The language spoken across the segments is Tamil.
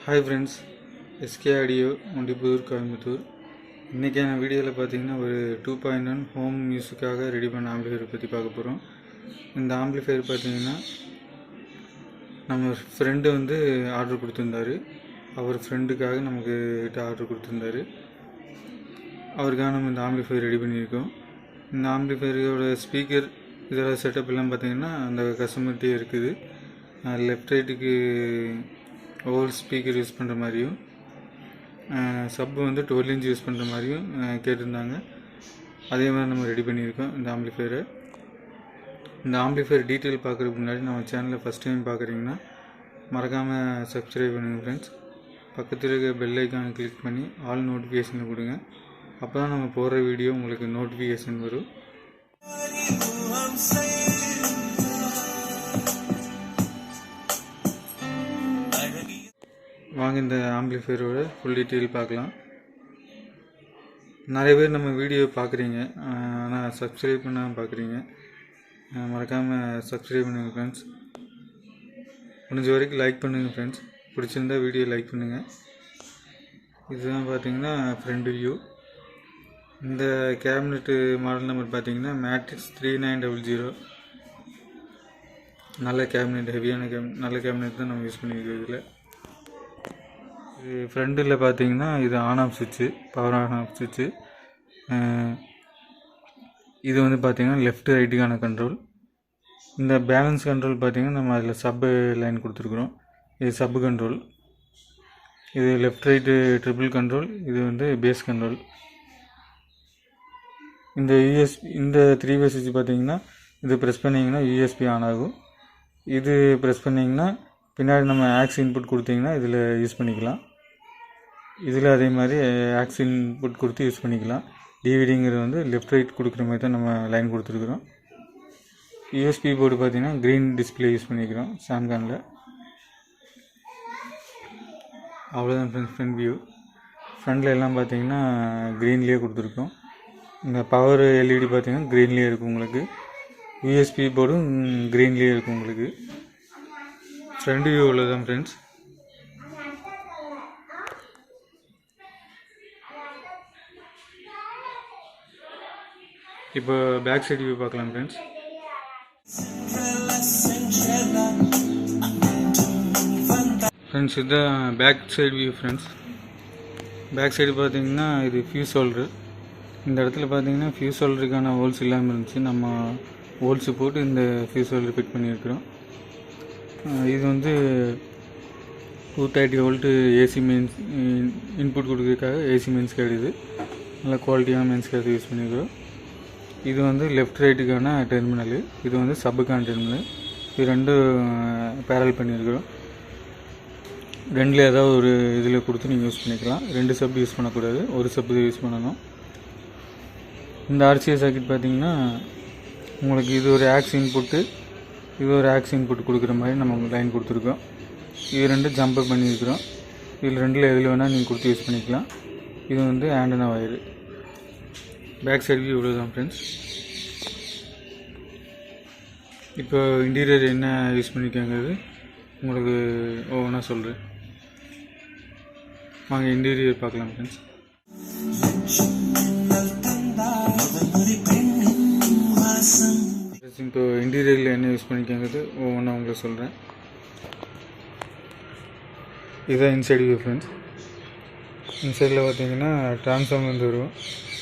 Hi friends, SK audio Ondipudur Coimbatore. இன்றைக்கான வீடியோவில் பார்த்தீங்கன்னா ஒரு 2.1 ஹோம் மியூசிக்காக ரெடி பண்ண ஆம்பிளிஃபையர் பற்றி பார்க்க போகிறோம். இந்த ஆம்பிளிஃபையர் பார்த்தீங்கன்னா நம்ம ஃப்ரெண்டு வந்து ஆர்டர் கொடுத்துருந்தாரு. அவர் ஃப்ரெண்டுக்காக நமக்கு ஆர்டர் கொடுத்துருந்தாரு. அவருக்காக நம்ம இந்த ஆம்பிளிஃபையர் ரெடி பண்ணியிருக்கோம். இந்த ஆம்பிளிஃபையரோட ஸ்பீக்கர் இதோட செட்டப் எல்லாம் பார்த்தீங்கன்னா அந்த கஸ்டமர்கிட்டே இருக்குது. லெஃப்ட் ரைட்டுக்கு ஒவ்வொரு ஸ்பீக்கர் யூஸ் பண்ணுற மாதிரியும் சப்பு வந்து 12 இன்ச் யூஸ் பண்ணுற மாதிரியும் கேட்டிருந்தாங்க. அதே மாதிரி நம்ம ரெடி பண்ணியிருக்கோம் இந்த ஆம்பிளிஃபையரை. இந்த ஆம்பிளிஃபையர் டீட்டெயில் பார்க்குறதுக்கு முன்னாடி நம்ம சேனலை ஃபஸ்ட் டைம் பார்க்குறீங்கன்னா மறக்காமல் சப்ஸ்கிரைப் பண்ணுங்கள் ஃப்ரெண்ட்ஸ். பக்கத்தில் இருக்க பெல் ஐக்கானை கிளிக் பண்ணி ஆல் நோட்டிஃபிகேஷனை கொடுங்க. அப்போ தான் நம்ம போடுற வீடியோ உங்களுக்கு நோட்டிஃபிகேஷன் வரும். வாங்க இந்த ஆம்பிளிஃபையரோட ஃபுல் டீட்டெயில் பார்க்கலாம். நிறைய பேர் நம்ம வீடியோ பார்க்குறீங்க, ஆனால் சப்ஸ்கிரைப் பண்ணாமல் பார்க்குறீங்க. மறக்காமல் சப்ஸ்கிரைப் பண்ணுங்கள் ஃப்ரெண்ட்ஸ். முடிஞ்ச வரைக்கும் லைக் பண்ணுங்கள் ஃப்ரெண்ட்ஸ். பிடிச்சிருந்தா வீடியோ லைக் பண்ணுங்கள். இதுதான் பார்த்தீங்கன்னா ஃப்ரண்ட் வியூ. இந்த கேபினெட்டு மாடல் நம்பர் பார்த்தீங்கன்னா மேட்ரிக்ஸ் 3900. நல்ல கேபினெட், ஹெவியான நல்ல கேபினெட் தான் நம்ம யூஸ் பண்ணியிருக்கோம். இதில் ஃப்ரண்டில் பார்த்தீங்கன்னா இது ஆன் ஆஃப் சுவிட்சு, பவர் ஆன் ஆஃப் சுவிட்சு. இது வந்து பார்த்திங்கன்னா லெஃப்ட் ரைட்டுக்கான கண்ட்ரோல். இந்த பேலன்ஸ் கண்ட்ரோல் பார்த்திங்கன்னா நம்ம அதில் சப்பு லைன் கொடுத்துருக்குறோம். இது சப்பு கண்ட்ரோல். இது லெஃப்ட் ரைட்டு ட்ரிபிள் கண்ட்ரோல். இது வந்து பேஸ் கண்ட்ரோல். இந்த இந்த 3-வே சுவிட்ச் பார்த்திங்கன்னா இது ப்ரெஸ் பண்ணிங்கன்னா யூஎஸ்பி ஆன் ஆகும். இது ப்ரெஸ் பண்ணிங்கன்னா பின்னாடி நம்ம ஆக்ஸ் இன்புட் கொடுத்திங்கன்னா இதில் யூஸ் பண்ணிக்கலாம். இதில் அதே மாதிரி ஆக்ஸ் இன்புட் கொடுத்து யூஸ் பண்ணிக்கலாம். டிவிடிங்கிறது வந்து லெஃப்ட் ரைட் கொடுக்குற மாதிரி தான் நம்ம லைன் கொடுத்துருக்குறோம். யூஎஸ்பி போர்டு பார்த்திங்கன்னா க்ரீன் டிஸ்பிளே யூஸ் பண்ணிக்கிறோம் சாம்கானில். அவ்வளோதான் ஃப்ரண்ட் வியூ. ஃப்ரண்டில் எல்லாம் பார்த்திங்கன்னா க்ரீன்லேயே கொடுத்துருக்கோம். இந்த பவர் எல்இடி பார்த்திங்கன்னா க்ரீன்லேயே இருக்கும் உங்களுக்கு. யூஎஸ்பி போர்டும் க்ரீன்லேயே இருக்கும் உங்களுக்கு. ஃப்ரண்ட் வியூ உள்ளதான் ஃப்ரெண்ட்ஸ். இப்போ பேக் சைடு வியூ பார்க்கலாம் ஃப்ரெண்ட்ஸ். இதுதான் back side view friends. Back side பார்த்தீங்கன்னா இது ஃபியூஸ் ஹோல்டர். இந்த இடத்துல பார்த்தீங்கன்னா ஃபியூஸ் ஹோல்டருக்கான ஹோல்ஸ் இல்லாமல் இருந்துச்சு. நம்ம ஹோல்ஸு போட்டு இந்த ஃபியூஸ் ஹோல்டர் ஃபிட் பண்ணியிருக்கிறோம். இது வந்து 230 வோல்ட்டு ஏசி மெயின்ஸ் இன்புட் கொடுக்குறதுக்காக ஏசி மெயின்ஸ் கார்டு. இது நல்ல குவாலிட்டியான மெயின்ஸ் கார்டு யூஸ் பண்ணியிருக்கிறோம். இது வந்து லெஃப்ட் ரைட்டுக்கான டெர்மினலு. இது வந்து சப்புக்கான டெர்மினல். இது ரெண்டும் பேரல் பண்ணியிருக்கிறோம். ரெண்டில் ஏதாவது ஒரு இதில் கொடுத்து நீங்கள் யூஸ் பண்ணிக்கலாம். 2 சப் யூஸ் பண்ணக்கூடாது, ஒரு சப்பு யூஸ் பண்ணணும். இந்த ஆர்சிஏ சர்க்யூட் பார்த்திங்கன்னா உங்களுக்கு இது ஒரு ஆக்ஸ் இன்புட்டு, இது ஒரு ஆக்ஸ் இன்புட் கொடுக்குற மாதிரி நம்ம லைன் கொடுத்துருக்கோம். இது ரெண்டும் ஜம்பப் பண்ணியிருக்கிறோம். இதில் ரெண்டில் எதில் வேணால் நீங்கள் கொடுத்து யூஸ் பண்ணிக்கலாம். இது வந்து antenna wire. Back side view இவ்வளோ தான் ஃப்ரெண்ட்ஸ். இப்போ இன்டீரியர் என்ன யூஸ் பண்ணியிருக்காங்கிறது உங்களுக்கு ஒவ்வொன்றா சொல்கிறேன். வாங்க இன்டீரியர் பார்க்கலாம் ஃப்ரெண்ட்ஸ். இப்போ இன்டீரியரில் என்ன யூஸ் பண்ணியிருக்காங்கிறது ஒவ்வொன்றா உங்களுக்கு சொல்கிறேன். இதுதான் இன்சைடு வியூ ஃப்ரெண்ட்ஸ். இன்சைடில் பார்த்தீங்கன்னா ட்ரான்ஸ்ஃபார்மர் வந்து வரும்.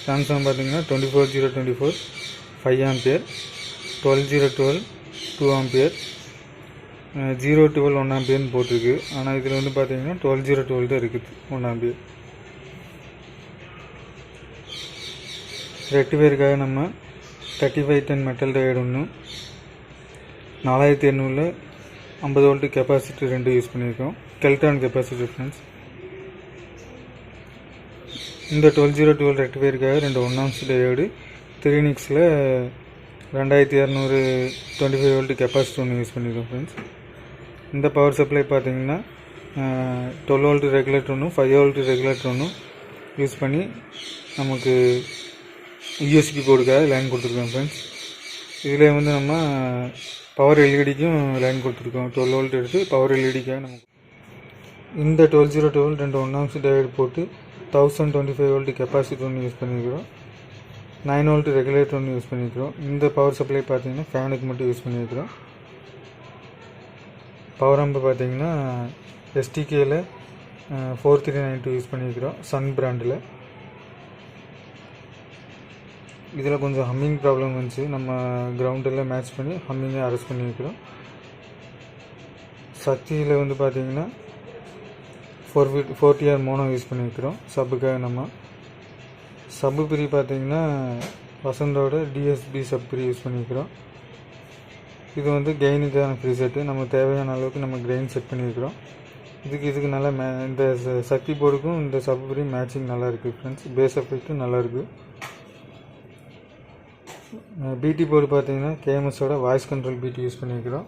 ட்ரான்ஸ்ஃபார்மர் பார்த்தீங்கன்னா 24-024 5 ஆம்பியர், 12-012 2 ஆம்பியர், 0-12 1 ஆம்பியர்னு போட்டிருக்கு. ஆனால் இதில் வந்து பார்த்தீங்கன்னா 12-012 தான் இருக்குது 1 ஆம்பியர். ரெக்டிஃபையருக்காக நம்ம 3510 மெட்டல் டயோடு ஒன்று, 4800 50 வோல்ட்டு கெப்பாசிட்டி 2 யூஸ் பண்ணியிருக்கோம். Keltron capacity friends. இந்த 12-012 ரெக்டிஃபையருக்காக 2 1 ஆம்ஸ் டயோடு த்ரீனிக்ஸில் 2200 25 வோல்ட்டு கெப்பாசிட்டி ஒன்று யூஸ் பண்ணியிருக்கோம் ஃப்ரெண்ட்ஸ். இந்த பவர் சப்ளை பார்த்தீங்கன்னா 12 வோல்ட்டு ரெகுலேட்டர் ஒன்றும் 5 வோல்ட்டு ரெகுலேட்டர் ஒன்றும் யூஸ் பண்ணி நமக்கு யூஎஸ்பி போர்டுக்காக லைன் கொடுத்துருக்கோம் ஃப்ரெண்ட்ஸ். இதில் வந்து நம்ம பவர் எல்இடிக்கும் லைன் கொடுத்துருக்கோம். 12 வோல்ட் எடுத்து பவர் எல்இடிக்காக நமக்கு இந்த 12012 2 1 amps டயோடு போட்டு 1025 வோல்ட் கெப்பாசிட்டி ஒன்று யூஸ் பண்ணியிருக்கிறோம். 9 வோல்ட் ரெகுலேட்டர் ஒன்று யூஸ் பண்ணியிருக்கிறோம். இந்த பவர் சப்ளை பார்த்தீங்கன்னா ஃபேனுக்கு மட்டும் யூஸ் பண்ணியிருக்கிறோம். பவர் ஆம்பு பார்த்தீங்கன்னா எஸ்டிகேயில் 4392 யூஸ் பண்ணியிருக்கிறோம், சன் பிராண்டில். இதில் கொஞ்சம் ஹம்மிங் ப்ராப்ளம் வந்துச்சு, நம்ம கிரவுண்டில் மேட்ச் பண்ணி ஹம்மிங்கை அரெஸ்ட் பண்ணியிருக்கிறோம். சக்தியில் வந்து பார்த்திங்கன்னா 4TR மோனோ யூஸ் பண்ணியிருக்கிறோம் சப்புக்காக. நம்ம சப்பு பிரி பார்த்திங்கன்னா வசந்தோட டிஎஸ்பி சப் பிரி யூஸ் பண்ணியிருக்கிறோம். இது வந்து கெயினுக்கான ஃப்ரீ செட்டு, நம்ம தேவையான அளவுக்கு நம்ம கெயின் செட் பண்ணியிருக்கிறோம். இதுக்கு நல்லா இந்த சக்தி போர்டுக்கும் இந்த சப்பு பிரி மேட்சிங் நல்லா இருக்குது ஃப்ரெண்ட்ஸ். பேஸ் எஃபெக்ட்டும் நல்லாயிருக்கு. பிடி போர்டு பார்த்தீங்கன்னா கேஎம்எஸோட வாய்ஸ் கண்ட்ரோல் பிடி யூஸ் பண்ணியிருக்கிறோம்.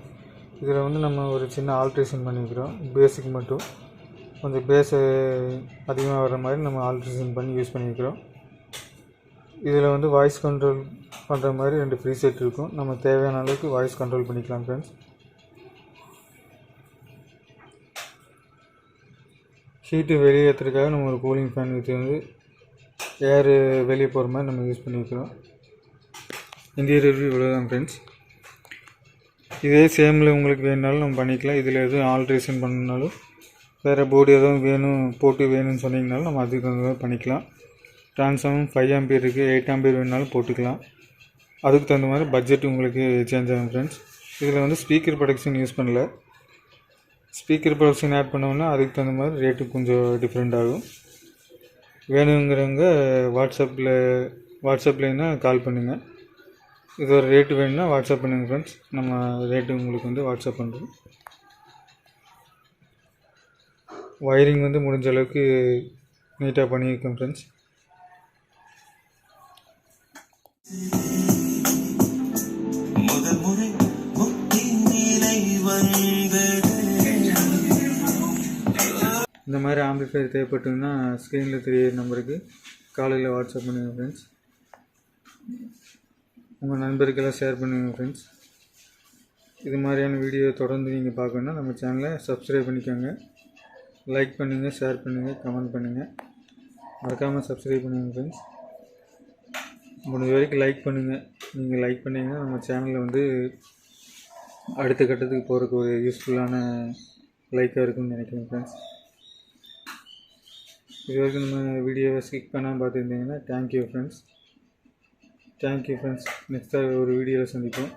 இதில் வந்து நம்ம ஒரு சின்ன ஆல்ட்ரேஷன் பண்ணியிருக்கிறோம். பேஸுக்கு மட்டும் கொஞ்சம் பேஸு அதிகமாக வர மாதிரி நம்ம ஆல்ட்ரேஷன் பண்ணி யூஸ் பண்ணியிருக்கிறோம். இதில் வந்து வாய்ஸ் கண்ட்ரோல் பண்ணுற மாதிரி 2 ஃப்ரீ செட் இருக்கும். நம்ம தேவையான அளவுக்கு வாய்ஸ் கண்ட்ரோல் பண்ணிக்கலாம் ஃப்ரெண்ட்ஸ். ஹீட்டு வெளியேற்றுறதுக்காக நம்ம ஒரு கூலிங் ஃபேன் இது வந்து ஏர் வெளியே போகிற மாதிரி நம்ம யூஸ் பண்ணியிருக்கிறோம். இந்த ரிவ்யூ இவ்வளோதான் ஃப்ரெண்ட்ஸ். இதே சேமில் உங்களுக்கு வேணுனாலும் நம்ம பண்ணிக்கலாம். இதில் எதுவும் ஆல்ட்ரேஷன் பண்ணணுனாலும் வேறு போர்டு எதுவும் வேணும்னு சொன்னீங்கனாலும் நம்ம அதுக்கு தகுந்த மாதிரி பண்ணிக்கலாம். ட்ரான்ஸ்ஃபார்மர் 5 ஆம்பியர் இருக்குது, 8 ஆம்பியர் வேணுனாலும் போட்டுக்கலாம். அதுக்கு தகுந்த மாதிரி பட்ஜெட் உங்களுக்கு சேஞ்ச் ஆகும் ஃப்ரெண்ட்ஸ். இதில் வந்து ஸ்பீக்கர் ப்ரொடக்ஷன் யூஸ் பண்ணல. ஸ்பீக்கர் ப்ரொடக்ஷன் ஆட் பண்ணோன்னா அதுக்கு தகுந்த மாதிரி ரேட்டு கொஞ்சம் டிஃப்ரெண்ட் ஆகும். வேணுங்கிறவங்க வாட்ஸ்அப்லேன்னா கால் பண்ணுங்கள். இது ஒரு ரேட்டு வேணும்னா வாட்ஸ்அப் பண்ணுங்கள் ஃப்ரெண்ட்ஸ். நம்ம ரேட்டு உங்களுக்கு வந்து வாட்ஸ்அப் பண்ணுறோம். ஒயரிங் வந்து முடிஞ்ச அளவுக்கு நீட்டாக பண்ணியிருக்கோம் ஃப்ரெண்ட்ஸ். இந்த மாதிரி ஆம்பிளிஃபையர் தேவைப்பட்டதுன்னா ஸ்க்ரீனில் தெரியிற நம்பருக்கு காலையில் வாட்ஸ்அப் பண்ணுங்கள் ஃப்ரெண்ட்ஸ். உங்கள் நண்பருக்கெல்லாம் ஷேர் பண்ணுங்கள் ஃப்ரெண்ட்ஸ். இது மாதிரியான வீடியோ தொடர்ந்து நீங்கள் பார்க்கணுன்னா நம்ம சேனலை சப்ஸ்கிரைப் பண்ணிக்கோங்க. லைக் பண்ணுங்கள், ஷேர் பண்ணுங்கள், கமெண்ட் பண்ணுங்கள். மறக்காமல் சப்ஸ்கிரைப் பண்ணுங்கள் ஃப்ரெண்ட்ஸ். முடிஞ்ச வரைக்கும் லைக் பண்ணுங்கள். நீங்கள் லைக் பண்ணிங்கன்னா நம்ம சேனலில் வந்து அடுத்த கட்டத்துக்கு போகிறதுக்கு ஒரு யூஸ்ஃபுல்லான லைக்காக இருக்குன்னு நினைக்கிறேன் ஃப்ரெண்ட்ஸ். இது வரைக்கும் நம்ம வீடியோவை ஸ்கிப் பண்ணாமல் பார்த்துருந்தீங்கன்னா தேங்க்யூ ஃப்ரெண்ட்ஸ். நெக்ஸ்ட்டாக ஒரு வீடியோவில் சந்திப்போம்.